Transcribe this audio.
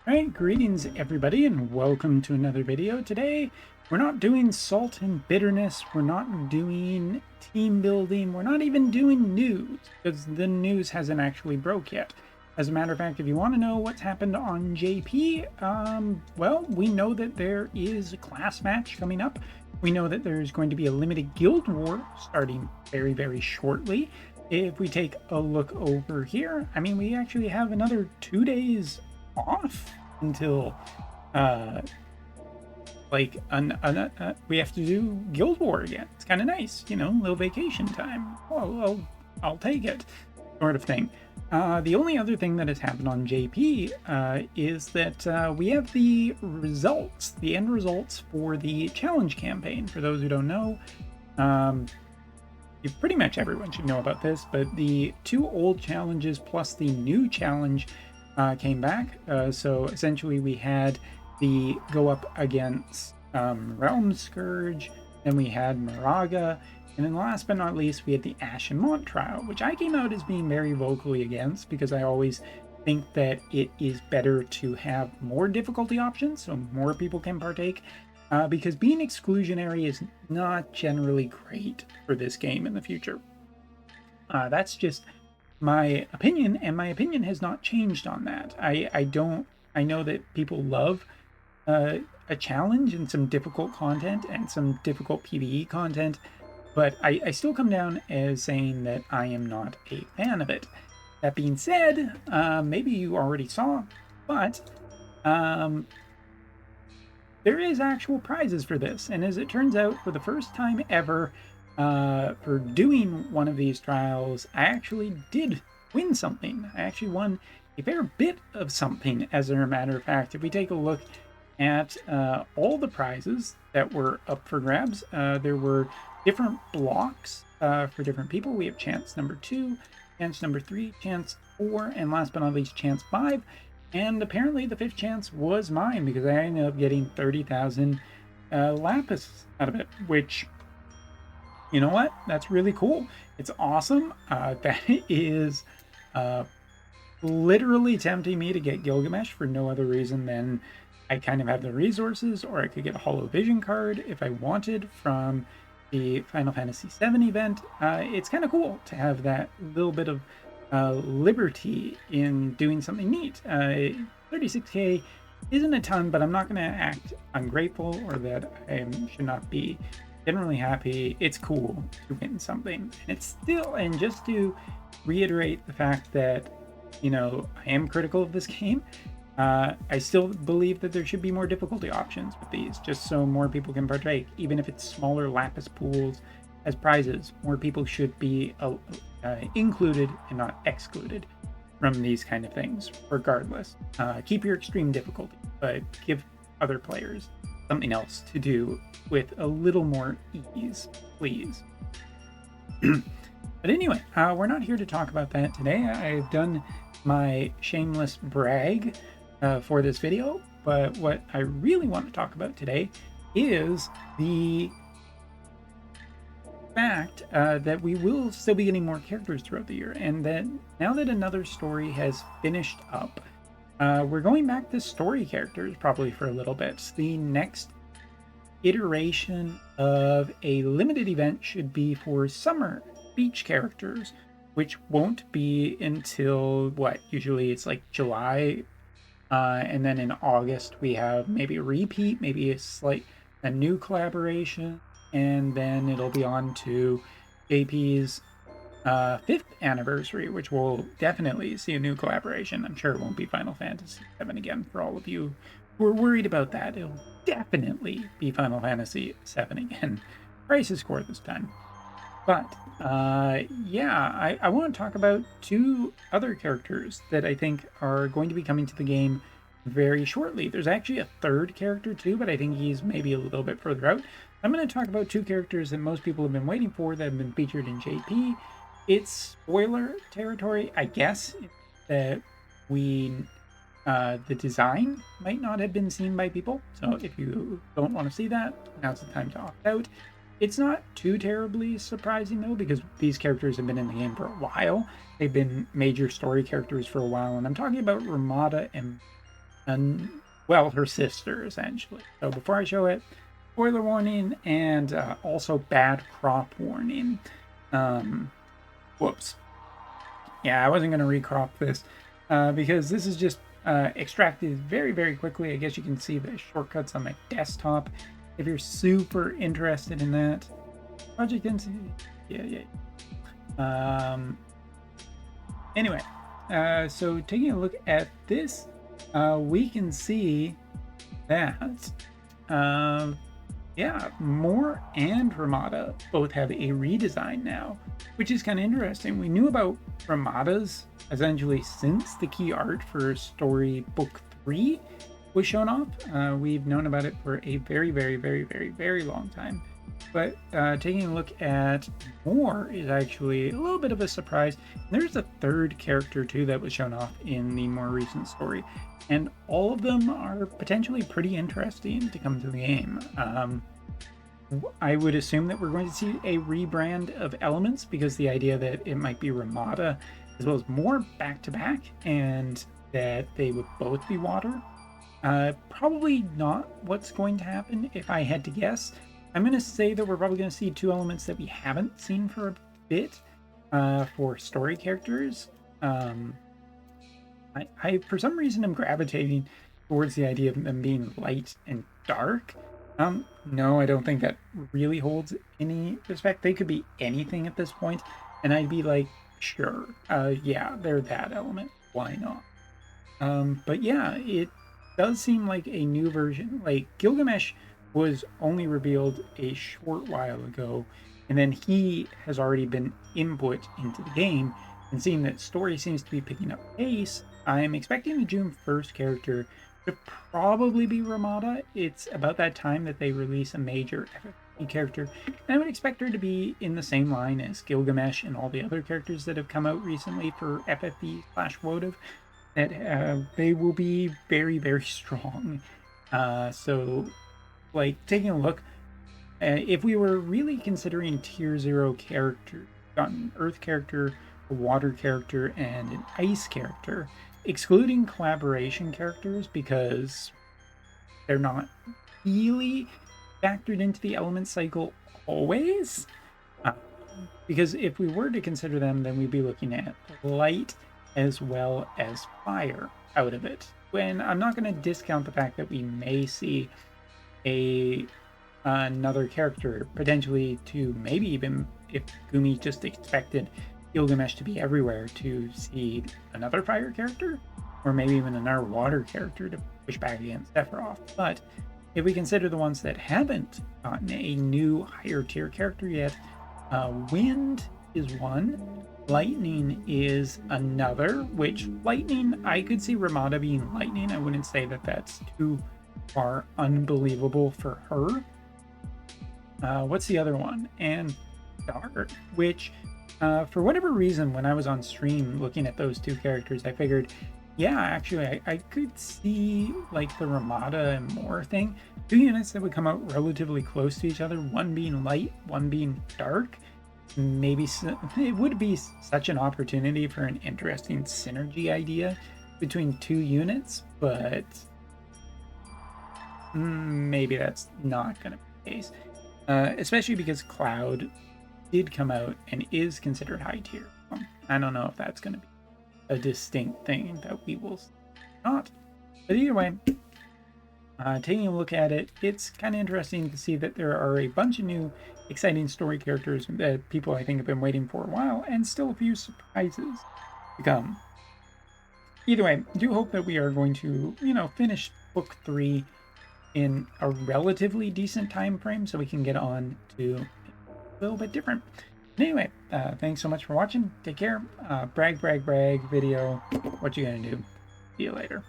Alright, greetings everybody and welcome to another video. Today, we're not doing salt and bitterness, we're not doing team building, we're not even doing news, because the news hasn't actually broke yet. As a matter of fact, if you want to know what's happened on JP, well, we know that there is a class match coming up. We know that there's going to be a limited guild war starting very, very shortly. If we take a look over here, I mean, we actually have another 2 days off until we have to do guild war again. It's kind of nice, you know, little vacation time. I'll take it, sort of thing. The only other thing that has happened on JP is that we have the results, the end results for the challenge campaign. For those who don't know, pretty much everyone should know about this, but the 2 old challenges plus the new challenge came back. So essentially we had the go up against Realm Scourge, then we had Moraga, and then last but not least we had the Ash and Mont trial, which I came out as being very vocally against because I always think that it is better to have more difficulty options so more people can partake, because being exclusionary is not generally great for this game in the future. That's just my opinion, and my opinion has not changed on that. I know that people love a challenge and some difficult content and some difficult PvE content, but I still come down as saying that I am not a fan of it. That being said, maybe you already saw, but there is actual prizes for this, and as it turns out, for the first time ever, for doing one of these trials, I actually did win something. I actually won a fair bit of something, as a matter of fact. If we take a look at all the prizes that were up for grabs, there were different blocks for different people. We have chance number 2, chance number 3, chance 4, and last but not least, chance 5. And apparently the 5th chance was mine because I ended up getting 30,000 lapis out of it, which, you know what? That's really cool. It's awesome. That is literally tempting me to get Gilgamesh for no other reason than I kind of have the resources, or I could get a Hollow Vision card if I wanted from the Final Fantasy VII event. It's kind of cool to have that little bit of liberty in doing something neat. 36k isn't a ton, but I'm not going to act ungrateful or that I should not be generally happy. It's cool to win something, and it's still, and just to reiterate the fact that, you know, I am critical of this game, I still believe that there should be more difficulty options with these, just so more people can partake. Even if it's smaller lapis pools as prizes, more people should be included and not excluded from these kind of things, regardless. Keep your extreme difficulty, but give other players something else to do with a little more ease, please. But anyway, we're not here to talk about that today. I've done my shameless brag for this video, but what I really want to talk about today is the fact that we will still be getting more characters throughout the year, and that now that another story has finished up, we're going back to story characters probably for a little bit. The next iteration of a limited event should be for summer beach characters, which won't be until what, usually it's like July, and then in August we have maybe a repeat, maybe a new collaboration, and then it'll be on to JP's 5th anniversary, which will definitely see a new collaboration. I'm sure it won't be Final Fantasy VII again. For all of you who are worried about that, it'll definitely be Final Fantasy VII again. Crisis Core this time. But yeah, I want to talk about 2 other characters that I think are going to be coming to the game very shortly. There's actually a 3rd character too, but I think he's maybe a little bit further out. I'm going to talk about 2 characters that most people have been waiting for that have been featured in JP. It's spoiler territory, I guess, that the design might not have been seen by people. So if you don't want to see that, now's the time to opt out. It's not too terribly surprising though, because these characters have been in the game for a while. They've been major story characters for a while, and I'm talking about Ramada and and well, her sister essentially. So before I show it, spoiler warning and also bad crop warning. Whoops. Yeah, I wasn't going to recrop this because this is just extracted very, very quickly. I guess you can see the shortcuts on my desktop if you're super interested in that. Project Density. Yeah. Anyway, so taking a look at this, we can see that, yeah, Moore and Ramada both have a redesign now, which is kind of interesting. We knew about Ramada's essentially since the key art for story book 3 was shown off. We've known about it for a very, very, very, very, very long time. But taking a look at Moore is actually a little bit of a surprise. There's a third character too that was shown off in the more recent story, and all of them are potentially pretty interesting to come to the game. I would assume that we're going to see a rebrand of elements because the idea that it might be Ramada as well as Moore back to back and that they would both be water. Probably not what's going to happen if I had to guess. I'm going to say that we're probably going to see 2 elements that we haven't seen for a bit for story characters. I for some reason, am gravitating towards the idea of them being light and dark. No, I don't think that really holds any respect. They could be anything at this point, and I'd be like, sure, yeah, they're that element. Why not? But yeah, it does seem like a new version. Like Gilgamesh was only revealed a short while ago, and then he has already been input into the game, and seeing that story seems to be picking up pace, I'm expecting the June 1st character to probably be Ramada. It's about that time that they release a major FFP character, and I would expect her to be in the same line as Gilgamesh and all the other characters that have come out recently for FFP/Wotv, that they will be very, very strong. So like taking a look, if we were really considering tier 0 character, got an earth character, a water character, and an ice character, excluding collaboration characters because they're not really factored into the element cycle always. Because if we were to consider them, then we'd be looking at light as well as fire out of it. When I'm not going to discount the fact that we may see another character, potentially to maybe even if Gumi just expected Gilgamesh to be everywhere, to see another fire character, or maybe even another water character to push back against Sephiroth. But if we consider the ones that haven't gotten a new higher tier character yet, wind is one, lightning is another, which lightning, I could see Ramada being lightning. I wouldn't say that that's too far unbelievable for her. What's the other one? And dark, which for whatever reason, when I was on stream looking at those 2 characters, I figured, yeah, actually, I could see like the Ramada and Moore thing. 2 units that would come out relatively close to each other, one being light, one being dark. Maybe it would be such an opportunity for an interesting synergy idea between 2 units, but maybe that's not going to be the case. Especially because Cloud did come out and is considered high tier. I don't know if that's going to be a distinct thing that we will see or not. But either way, taking a look at it, it's kind of interesting to see that there are a bunch of new exciting story characters that people I think have been waiting for a while, and still a few surprises to come. Either way, I do hope that we are going to, finish book 3 in a relatively decent time frame so we can get on to a little bit different. Anyway, thanks so much for watching. Take care. Brag video. What you gonna do? See you later.